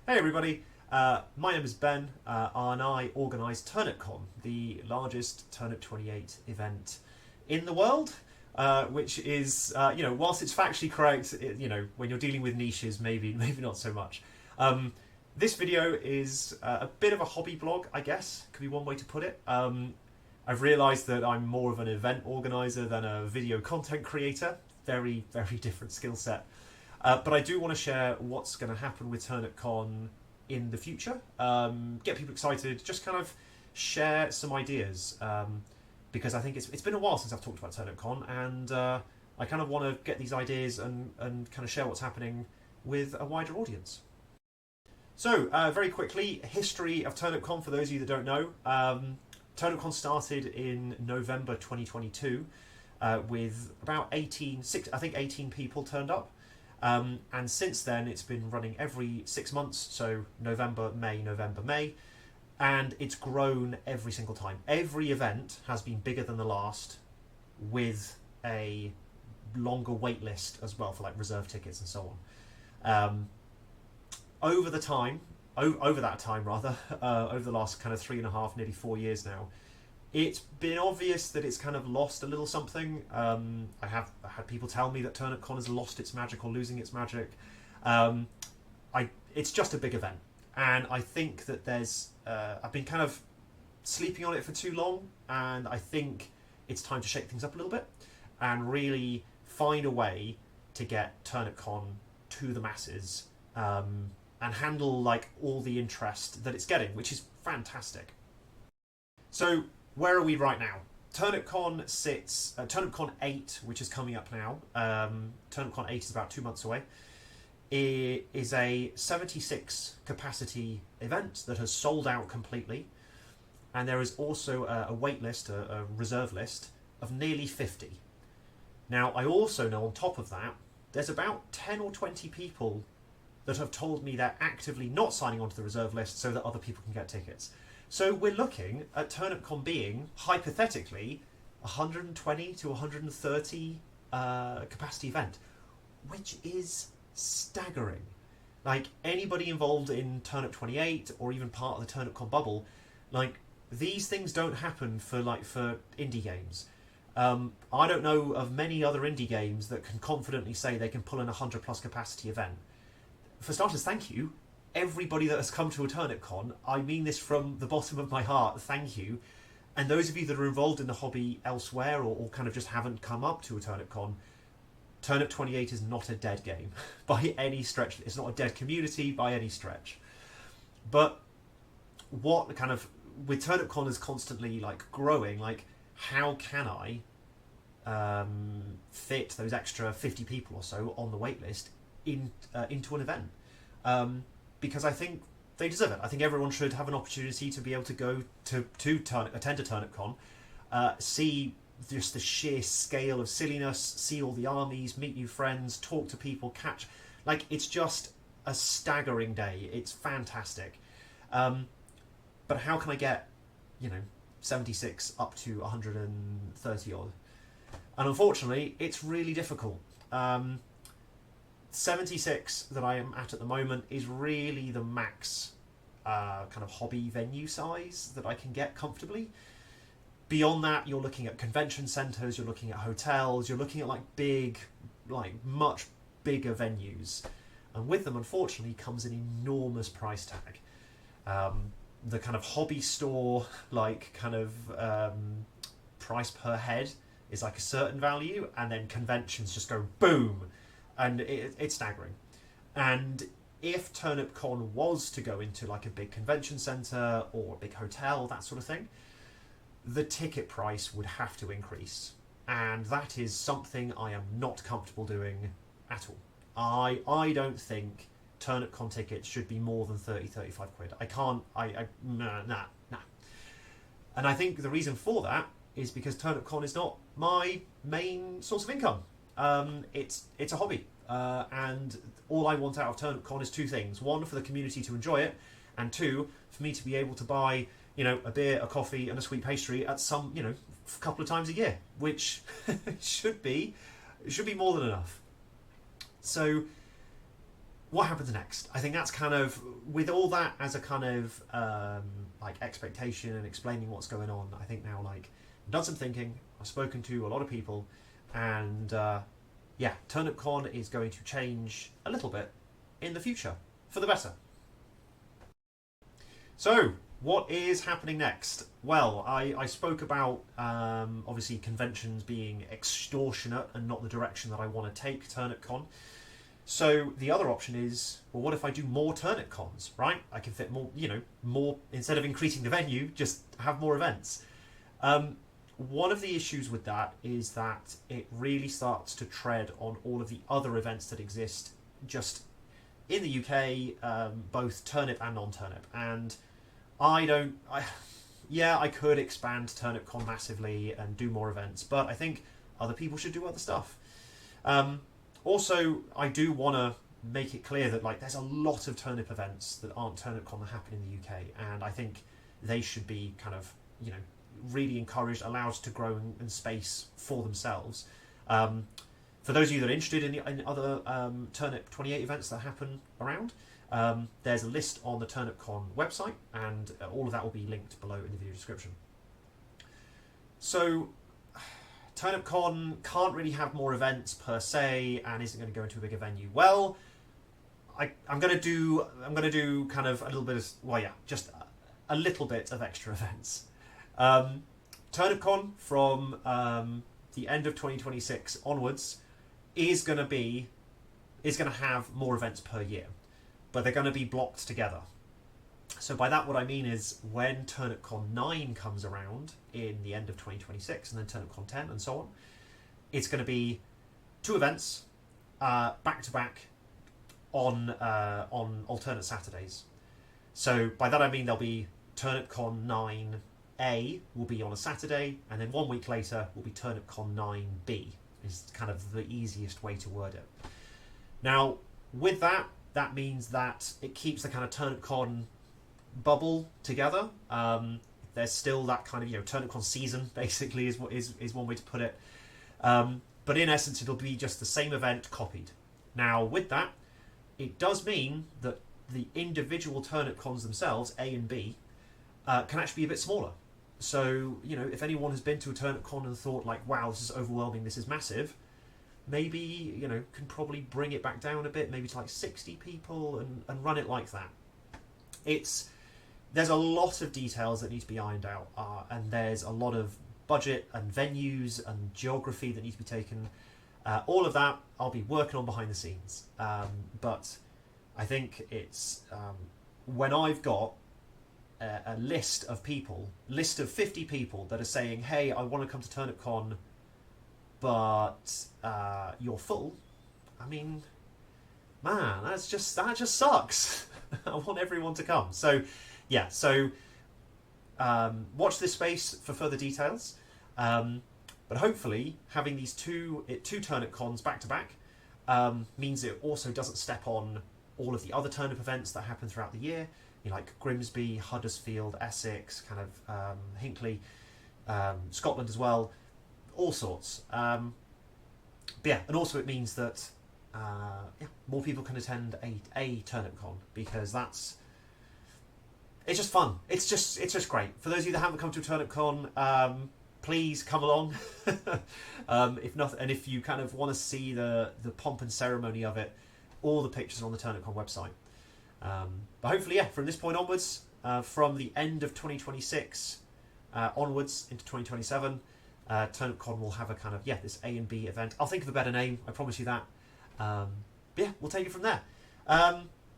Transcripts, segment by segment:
Hey everybody, my name is Ben, and I organise TurnipCon, the largest Turnip 28 event in the world, which is, whilst it's factually correct, when you're dealing with niches, maybe not so much. This video is a bit of a hobby blog, I guess, could be one way to put it. I've realised that I'm more of an event organiser than a video content creator. Very, very different skill set. But I do want to share what's going to happen with TurnipCon in the future. Get people excited, just kind of share some ideas. Because I think it's been a while since I've talked about TurnipCon, and I kind of want to get these ideas and kind of share what's happening with a wider audience. So, very quickly, history of TurnipCon for those of you that don't know. TurnipCon started in November 2022 with about 18 people turned up. And since then, it's been running every 6 months, so November, May, and it's grown every single time. Every event has been bigger than the last, with a longer wait list as well for like reserve tickets and so on. Over that time, over the last kind of 3.5, nearly 4 years now, it's been obvious that it's kind of lost a little something. I have had people tell me that TurnipCon has lost its magic or losing its magic. It's just a big event, and I think that I've been kind of sleeping on it for too long, and I think it's time to shake things up a little bit and really find a way to get TurnipCon to the masses, and handle like all the interest that it's getting, which is fantastic. So, where are we right now? TurnipCon sits... TurnipCon 8, which is coming up now. TurnipCon 8 is about 2 months away. It is a 76 capacity event that has sold out completely. And there is also a wait list, a reserve list, of nearly 50. Now, I also know on top of that, there's about 10 or 20 people that have told me they're actively not signing onto the reserve list so that other people can get tickets. So we're looking at TurnipCon being, hypothetically, 120 to 130 capacity event, which is staggering. Like, anybody involved in Turnip 28 or even part of the TurnipCon bubble, like, these things don't happen for indie games. I don't know of many other indie games that can confidently say they can pull in a 100+ capacity event. For starters, thank you. Everybody that has come to a TurnipCon, I mean this from the bottom of my heart, thank you. And those of you that are involved in the hobby elsewhere or kind of just haven't come up to a TurnipCon, Turnip 28 is not a dead game by any stretch. It's not a dead community by any stretch. But what kind of, with TurnipCon is constantly like growing, like how can I fit those extra 50 people or so on the wait list into an event? Because I think they deserve it. I think everyone should have an opportunity to be able to go to attend a TurnipCon, see just the sheer scale of silliness, see all the armies, meet new friends, talk to people, catch... Like, it's just a staggering day. It's fantastic. But how can I get, 76 up to 130 odd? And unfortunately, it's really difficult. 76 that I am at the moment is really the max kind of hobby venue size that I can get comfortably. Beyond that, you're looking at convention centres, you're looking at hotels, you're looking at much bigger venues. And with them, unfortunately, comes an enormous price tag. The kind of hobby store, price per head is like a certain value, and then conventions just go boom. And it's staggering. And if TurnipCon was to go into like a big convention centre or a big hotel, that sort of thing, the ticket price would have to increase. And that is something I am not comfortable doing at all. I don't think TurnipCon tickets should be more than 30-35 quid. I can't, nah. And I think the reason for that is because TurnipCon is not my main source of income. It's a hobby, and all I want out of TurnipCon is two things: one, for the community to enjoy it, and two, for me to be able to buy, a beer, a coffee, and a sweet pastry at some, a couple of times a year, which should be more than enough. So what happens next? I think that's kind of, with all that as a kind of like expectation and explaining what's going on, I think now, like, I've done some thinking, I've spoken to a lot of people, and yeah, TurnipCon is going to change a little bit in the future for the better. So, what is happening next? Well, I spoke about obviously conventions being extortionate and not the direction that I want to take TurnipCon. So the other option is, well, what if I do more TurnipCons, right? I can fit more, more, instead of increasing the venue, just have more events. One of the issues with that is that it really starts to tread on all of the other events that exist just in the UK, both turnip and non-turnip. And yeah, I could expand TurnipCon massively and do more events, but I think other people should do other stuff. Also, I do want to make it clear that, like, there's a lot of turnip events that aren't TurnipCon that happen in the UK, and I think they should be kind of, really encouraged, allowed to grow in space for themselves. For those of you that are interested in other Turnip 28 events that happen around, there's a list on the TurnipCon website, and all of that will be linked below in the video description. So, TurnipCon can't really have more events per se, and isn't going to go into a bigger venue. Well, I'm going to do kind of a little bit of, well, yeah, just a little bit of extra events. TurnipCon from the end of 2026 onwards is going to have more events per year, but they're going to be blocked together. So by that, what I mean is, when TurnipCon 9 comes around in the end of 2026, and then TurnipCon 10 and so on, it's going to be 2 events back to back on alternate Saturdays. So by that I mean there'll be TurnipCon 9A will be on a Saturday, and then 1 week later will be TurnipCon 9B. Is kind of the easiest way to word it. Now, with that, that means that it keeps the kind of TurnipCon bubble together. There's still that kind of TurnipCon season, basically, is one way to put it. But in essence, it'll be just the same event copied. Now, with that, it does mean that the individual TurnipCons themselves, A and B, can actually be a bit smaller. So, if anyone has been to a TurnipCon and thought, like, wow, this is overwhelming, this is massive, maybe, can probably bring it back down a bit, maybe to like 60 people, and run it like that. There's a lot of details that need to be ironed out, and there's a lot of budget and venues and geography that need to be taken. All of that I'll be working on behind the scenes. But I think it's when I've got a list of 50 people that are saying, hey, I want to come to TurnipCon, but you're full. I mean, man, that just sucks. I want everyone to come. So, yeah. So, watch this space for further details. But hopefully, having these two TurnipCons back to back means it also doesn't step on all of the other turnip events that happen throughout the year. Like Grimsby, Huddersfield, Essex, kind of Hinckley, Scotland as well, all sorts. But yeah, and also it means that more people can attend a TurnipCon, because it's just fun. It's just great. For those of you that haven't come to a TurnipCon, please come along. If not, and if you kind of want to see the pomp and ceremony of it, all the pictures are on the TurnipCon website. But hopefully, yeah, from this point onwards, from the end of 2026 onwards into 2027, TurnipCon will have a kind of, this A and B event. I'll think of a better name, I promise you that. But yeah, we'll take it from there.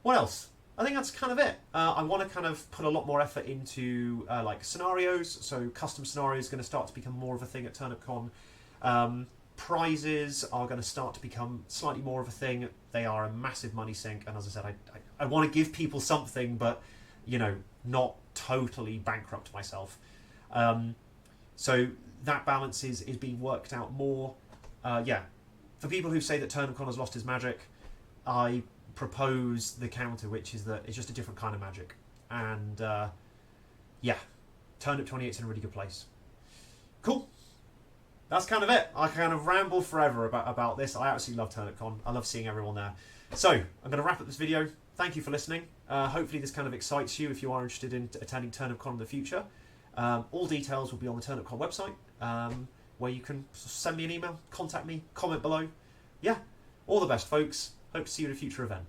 What else? I think that's kind of it. I want to kind of put a lot more effort into like scenarios. So custom scenarios are going to start to become more of a thing at TurnipCon. Prizes are going to start to become slightly more of a thing. They are a massive money sink, and as I said, I want to give people something, but not totally bankrupt myself. So that balance is being worked out more. For people who say that TurnipCon has lost its magic, I propose the counter, which is that it's just a different kind of magic. And Turnip 28 is in a really good place. Cool. That's kind of it. I kind of ramble forever about this. I absolutely love TurnipCon. I love seeing everyone there. So I'm going to wrap up this video. Thank you for listening. Hopefully this kind of excites you if you are interested in attending TurnipCon in the future. All details will be on the TurnipCon website, where you can send me an email, contact me, comment below. Yeah, all the best, folks. Hope to see you at a future event.